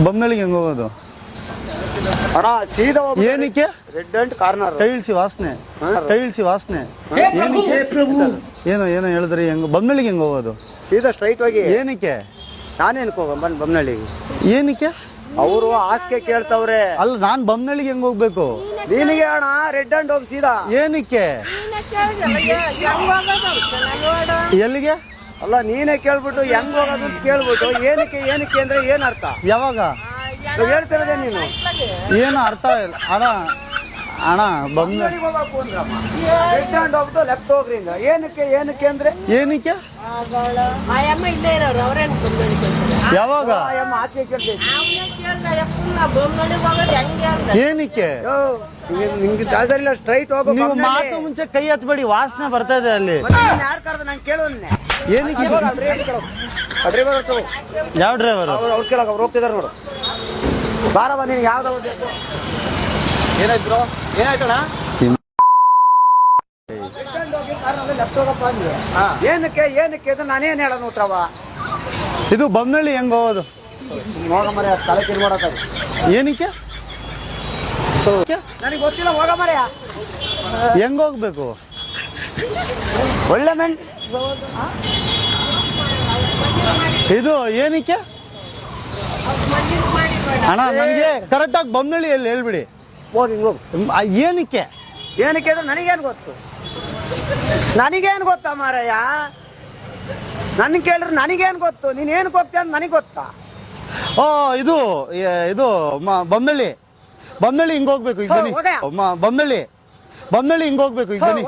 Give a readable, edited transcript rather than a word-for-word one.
ಬೊಮ್ಮನಳ್ಳಿಗೆ ಹೆಂಗ್ ಹೋಗೋದು ಅಣ್ಣ ಸೀದಾ ಏನಕ್ಕೆ ರೆಡ್ ಅಂಡ್ ಕಾರ್ನರ್ ಟೈಲ್ಸಿ ವಾಸನೆ ಏನಕ್ಕೆ ಏನೋ ಏನೋ ಹೇಳಿದ್ರಿ ಹೆಂಗ್ ಬೊಮ್ಮನಳ್ಳಿಗೆ ಹೆಂಗ್ ಹೋಗೋದು ಸೀದಾ ಸ್ಟ್ರೈಟ್ ಹೋಗಿ ಏನಕ್ಕೆ ನಾನೇನಕ್ಕೆ ಹೋಗ ಬಂದ್ ಬೊಮ್ಮನಳ್ಳಿಗೆ ಏನಕ್ಕೆ ಅವರು ಹಾಸಿಗೆ ಕೇಳ್ತವ್ರೆ ಅಲ್ಲ ನಾನ್ ಬೊಮ್ಮನಳ್ಳಿಗೆ ಹೆಂಗ್ ಹೋಗ್ಬೇಕು ನಿನಗೆ ಅಣ್ಣ ರೆಡ್ ಅಂಡ್ ಹೋಗಿ ಸೀದಾ ಏನಕ್ಕೆ ಎಲ್ಲಿಗೆ ಅಲ್ಲ ನೀನೇ ಕೇಳ್ಬಿಟ್ಟು ಹೆಂಗ್ ಹೋಗೋದು ಅಂತ ಕೇಳ್ಬಿಟ್ಟು ಏನಕ್ಕೆ ಏನಕ್ಕೆ ಅಂದ್ರೆ ಏನ್ ಅರ್ಥ ಯಾವಾಗ ಹೇಳ್ತಿರೋದೇ ನೀನು ಏನು ಅರ್ಥ ಇಲ್ಲ ಅಣ್ಣ ಅಣ್ಣ ಬೊಮ್ಮನಳ್ಳಿಗೆ ಹೋಗ್ಬೇಕು ಅಂದ್ರಮ್ಮ ರೆಡ್ ಅಂಡ್ ಹೋಗ್ಬಿಟ್ಟು ಲೆಫ್ಟ್ ಹೋಗ್ರಿ ಹಿಂಗ ಏನಕ್ಕೆ ಏನಕ್ಕೆ ಅಂದ್ರೆ ಏನಕ್ಕೆ ಯಾವಾಗ ಆಚೆ ಕೇಳ್ತೈತಿ ಏನಕ್ಕೆ ನಿಮ್ಗೆ ಜಾಗದಲ್ಲಿ ಸ್ಟ್ರೈಟ್ ಹೋಗೋ ನೀವು ಮಾತು ಮುಂಚೆ ಕೈ ಹತ್ಬೇಡಿ ವಾಸನೆ ಬರ್ತಾ ಇದೆ ಅಲ್ಲಿ ಯಾರು ಕರೆದ ನಾನು ಕೇಳೋನ್ನೆ ಏನಕ್ಕೆ ಡ್ರೈವರ್ ಯಾವ ಡ್ರೈವರ್ ಅವ್ರು ಕೇಳಕ ಅವ್ರು ಹೋಗ್ತಿದಾರೆ ನೋಡು ಬಾರವ ನೀನು ಯಾವ್ದು ಏನಾಯ್ತು ಏನಾಯ್ತಣ್ಣ ಏನಕ್ಕೆ ಏನಕ್ಕೆ ಅದು ನಾನೇನ್ ಹೇಳೋದು ಉತ್ತರವ ಇದು ಬೊಮ್ಮನಳ್ಳಿ ಹೆಂಗ್ ಹೋಗೋದು ಹೋಗ ಮರ್ಯ ತಲೆ ತಿರು ಮಾಡಕ ಏನಕ್ಕೆ ನನಗೆ ಗೊತ್ತಿಲ್ಲ ಹೋಗ ಮರ್ಯ ಹೆಂಗ್ ಹೋಗ್ಬೇಕು ಒಳ್ಳೆ ಮೆಂಟ್ ಇದು ಏನಕ್ಕೆ ಅಣ್ಣ ನನಗೆ ಕರೆಕ್ಟ್ ಆಗಿ ಬೊಮ್ಮನಳ್ಳಿಯಲ್ಲಿ ಹೇಳ್ಬಿಡಿ ಹೋಗಿ ಹೋಗು ಏನಕ್ಕೆ ಏನಕ್ಕೆ ಅಂದ್ರೆ ನನಗೇನು ಗೊತ್ತು ನನಗೇನು ಗೊತ್ತಾ ಮಾರಯ್ಯ ನನ್ ಕೇಳಿದ್ರೆ ನನಗೇನು ಗೊತ್ತು ನೀನ್ ಏನಕ್ಕೆ ಹೋಗ್ತೀಯ ಅಂತ ನನಗೆ ಗೊತ್ತಾ ಓ ಇದು ಇದು ಬೊಮ್ಮನಳ್ಳಿ ಬೊಮ್ಮನಳ್ಳಿ ಹಿಂಗ್ ಹೋಗ್ಬೇಕು ಈಗ ಬನ್ನಿ ಬೊಮ್ಮನಳ್ಳಿ ಬೊಮ್ಮನಳ್ಳಿ ಹಿಂಗ್ ಹೋಗ್ಬೇಕು ಈಗ ಬನ್ನಿ